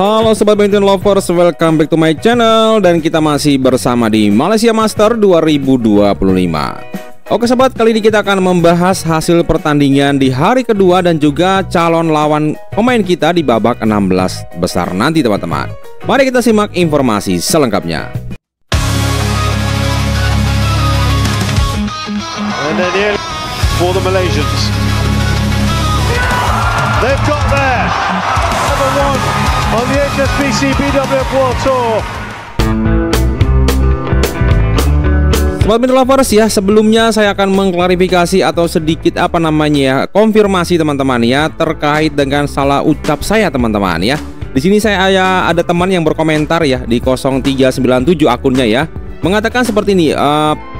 Halo Sobat Badminton Lovers, welcome back to my channel. Dan kita masih bersama di Malaysia Master 2025. Oke sobat, kali ini kita akan membahas hasil pertandingan di hari kedua dan juga calon lawan pemain kita di babak 16 besar nanti teman-teman. Mari kita simak informasi selengkapnya. And then here for the Malaysians. They've got there. Number one on the HSBC BWF World Tour. Sobat Badminton Lovers ya, sebelumnya saya akan mengklarifikasi atau sedikit konfirmasi teman-teman ya terkait dengan salah ucap saya teman-teman ya. Di sini saya ada teman yang berkomentar ya di 0397 akunnya ya, mengatakan seperti ini,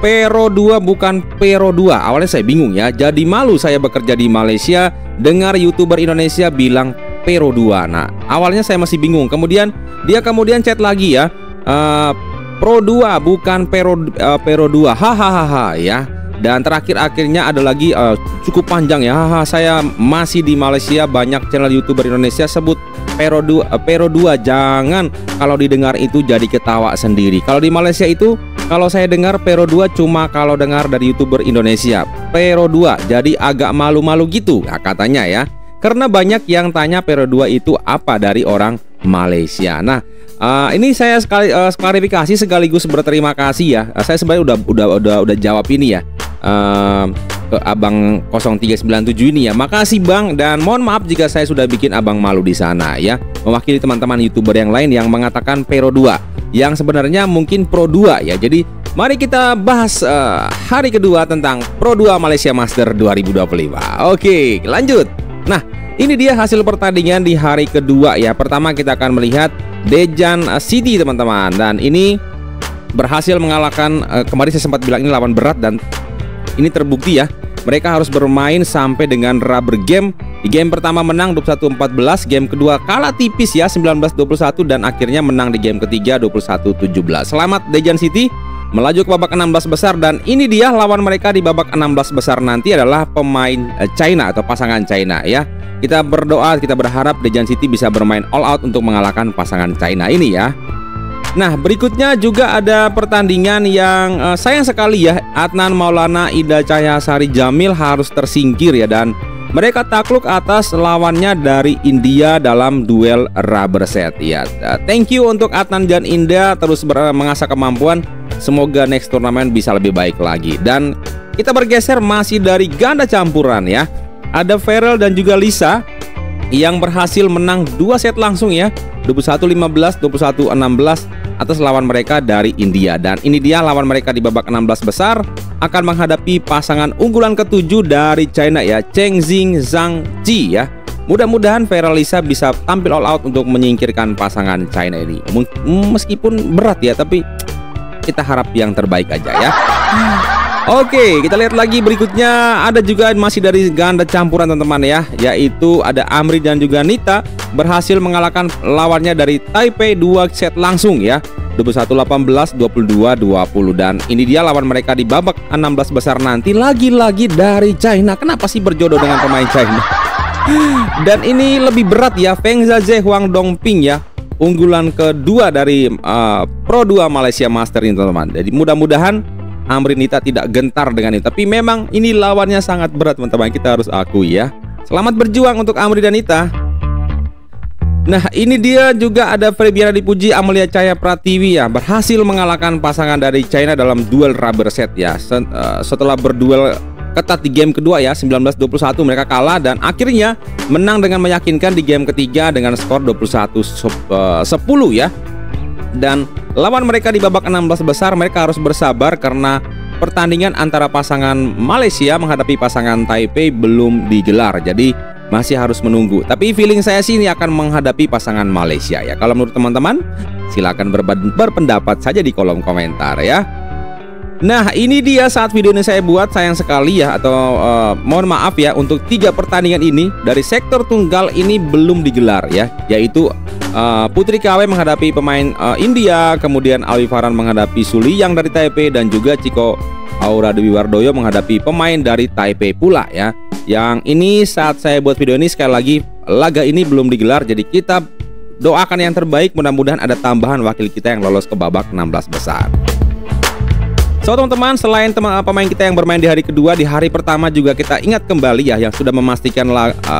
Pero 2 bukan Pero 2. Awalnya saya bingung ya, jadi malu saya bekerja di Malaysia dengar YouTuber Indonesia bilang Pero 2. Nah, awalnya saya masih bingung. Kemudian dia chat lagi ya, Pro 2 bukan Pero 2. Hahaha ya. Dan akhirnya ada lagi cukup panjang ya. Haha, saya masih di Malaysia, banyak channel YouTuber Indonesia sebut Pero 2. Jangan, kalau didengar itu jadi ketawa sendiri. Kalau di Malaysia itu kalau saya dengar Pero 2 cuma kalau dengar dari YouTuber Indonesia. Pero 2 jadi agak malu-malu gitu. Nah, katanya ya. Karena banyak yang tanya Pero 2 itu apa dari orang Malaysia. Nah, ini saya klarifikasi sekaligus berterima kasih ya. Saya sebenarnya udah jawab ini ya, ke Abang 0397 ini ya. Makasih Bang, dan mohon maaf jika saya sudah bikin Abang malu di sana ya, mewakili teman-teman YouTuber yang lain yang mengatakan Pero 2 yang sebenarnya mungkin Pro 2 ya. Jadi mari kita bahas hari kedua tentang Pro 2 Malaysia Master 2025. Oke, lanjut. Nah, ini dia hasil pertandingan di hari kedua ya. Pertama kita akan melihat Dejan City teman-teman, dan ini berhasil mengalahkan, kemarin saya sempat bilang ini lawan berat dan ini terbukti ya. Mereka harus bermain sampai dengan rubber game. Di game pertama menang 21-14, game kedua kalah tipis ya 19-21, dan akhirnya menang di game ketiga 21-17. Selamat Dejan City melaju ke babak 16 besar, dan ini dia lawan mereka di babak 16 besar nanti adalah pemain China atau pasangan China ya. Kita berdoa, kita berharap Dejan City bisa bermain all out untuk mengalahkan pasangan China ini ya. Nah, berikutnya juga ada pertandingan yang sayang sekali ya, Adnan Maulana Ida Cahyasari Jamil harus tersingkir ya, dan mereka takluk atas lawannya dari India dalam duel rubber set ya. Thank you untuk Adnan dan India, terus mengasah kemampuan. Semoga next turnamen bisa lebih baik lagi. Dan kita bergeser masih dari ganda campuran ya. Ada Farrell dan juga Lisa yang berhasil menang 2 set langsung ya, 21-15, 21-16 atas lawan mereka dari India. Dan ini dia lawan mereka di babak 16 besar akan menghadapi pasangan unggulan ke-7 dari China ya, Cheng Xing Zhang Ji ya. Mudah-mudahan Farrell Lisa bisa tampil all out untuk menyingkirkan pasangan China ini. Meskipun berat ya, tapi kita harap yang terbaik aja ya. Oke, kita lihat lagi berikutnya. Ada juga masih dari ganda campuran teman-teman ya, yaitu ada Amri dan juga Nita berhasil mengalahkan lawannya dari Taipei 2 set langsung ya, 21-18, 22-20. Dan ini dia lawan mereka di babak 16 besar nanti, lagi-lagi dari China. Kenapa sih berjodoh dengan pemain China? Dan ini lebih berat ya, Feng Zhazhe Huang Dongping ya, unggulan kedua dari Pro 2 Malaysia Master ini teman-teman. Jadi mudah-mudahan Amri Nita tidak gentar dengan itu. Tapi memang ini lawannya sangat berat teman-teman, kita harus akui ya. Selamat berjuang untuk Amri dan Nita. Nah, ini dia juga ada Febiana Dipuji Amelia Cahaya Pratiwi ya, berhasil mengalahkan pasangan dari China dalam duel rubber set ya. Setelah berduel ketat di game kedua ya, 19-21 mereka kalah, dan akhirnya menang dengan meyakinkan di game ketiga dengan skor 21-10 ya. Dan lawan mereka di babak 16 besar mereka harus bersabar karena pertandingan antara pasangan Malaysia menghadapi pasangan Taipei belum digelar. Jadi masih harus menunggu. Tapi feeling saya sih ini akan menghadapi pasangan Malaysia ya. Kalau menurut teman-teman silahkan berpendapat saja di kolom komentar ya. Nah, ini dia saat video ini saya buat, sayang sekali ya, atau mohon maaf ya, untuk 3 pertandingan ini dari sektor tunggal ini belum digelar ya, yaitu Putri KW menghadapi pemain India, kemudian Alwi Farhan menghadapi Suli yang dari Taipei, dan juga Ciko Aura Dewi Wardoyo menghadapi pemain dari Taipei pula ya. Yang ini saat saya buat video ini, sekali lagi laga ini belum digelar, jadi kita doakan yang terbaik, mudah-mudahan ada tambahan wakil kita yang lolos ke babak 16 besar. So teman-teman, selain pemain kita yang bermain di hari kedua, di hari pertama juga kita ingat kembali ya yang sudah memastikan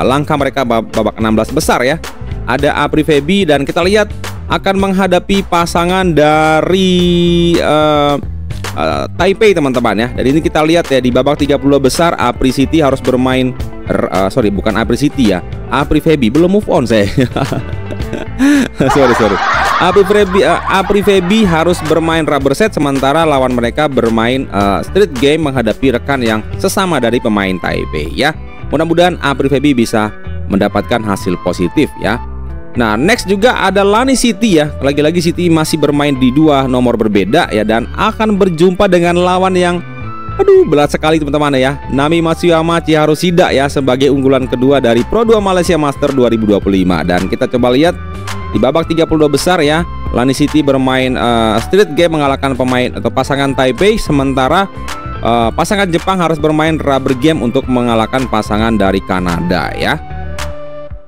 langkah mereka babak 16 besar ya. Ada Apri Feby, dan kita lihat akan menghadapi pasangan dari Taipei teman-teman ya. Jadi ini kita lihat ya, di babak 30 besar Apri Siti harus bermain bukan Apri Siti ya, Apri Feby, belum move on saya. sorry. Apri Feby harus bermain rubber set, sementara lawan mereka bermain street game menghadapi rekan yang sesama dari pemain Taipei ya. Mudah-mudahan Apri Feby bisa mendapatkan hasil positif ya. Nah, next juga ada Lani Siti ya. Lagi-lagi Siti masih bermain di dua nomor berbeda ya, dan akan berjumpa dengan lawan yang berat sekali teman-teman ya. Nami Matsuyama Chiharu-Shida ya, sebagai unggulan kedua dari Pro 2 Malaysia Master 2025. Dan kita coba lihat di babak 32 besar ya, Lani Siti bermain street game mengalahkan pemain atau pasangan Taipei, sementara pasangan Jepang harus bermain rubber game untuk mengalahkan pasangan dari Kanada ya.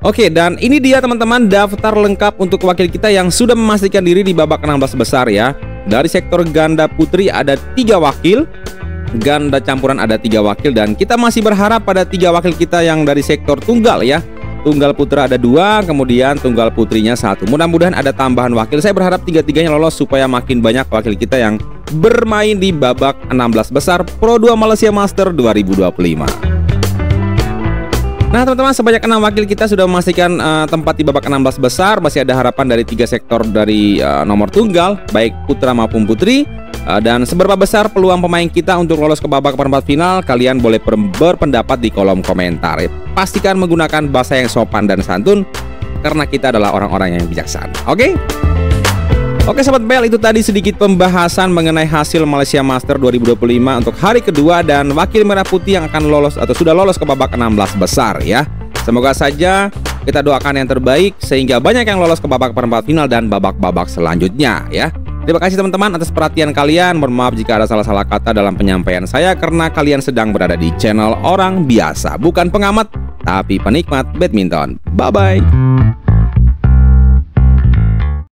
Oke, dan ini dia teman-teman daftar lengkap untuk wakil kita yang sudah memastikan diri di babak 16 besar ya. Dari sektor ganda putri ada 3 wakil, ganda campuran ada 3 wakil, dan kita masih berharap pada 3 wakil kita yang dari sektor tunggal ya. Tunggal putra ada 2, kemudian tunggal putrinya 1. Mudah-mudahan ada tambahan wakil. Saya berharap 3-3-nya lolos supaya makin banyak wakil kita yang bermain di babak 16 besar Pro 2 Malaysia Master 2025. Nah teman-teman, sebanyak 6 wakil kita sudah memastikan tempat di babak 16 besar. Masih ada harapan dari 3 sektor dari nomor tunggal, baik putra maupun putri. Dan seberapa besar peluang pemain kita untuk lolos ke babak perempat final? Kalian boleh berpendapat di kolom komentar. Pastikan menggunakan bahasa yang sopan dan santun, karena kita adalah orang-orang yang bijaksana. Oke Sobat Bel, itu tadi sedikit pembahasan mengenai hasil Malaysia Master 2025 untuk hari kedua dan wakil merah putih yang akan lolos atau sudah lolos ke babak 16 besar ya. Semoga saja kita doakan yang terbaik sehingga banyak yang lolos ke babak perempat final dan babak-babak selanjutnya ya. Terima kasih teman-teman atas perhatian kalian. Mohon maaf jika ada salah-salah kata dalam penyampaian saya, karena kalian sedang berada di channel orang biasa, bukan pengamat tapi penikmat badminton. Bye-bye.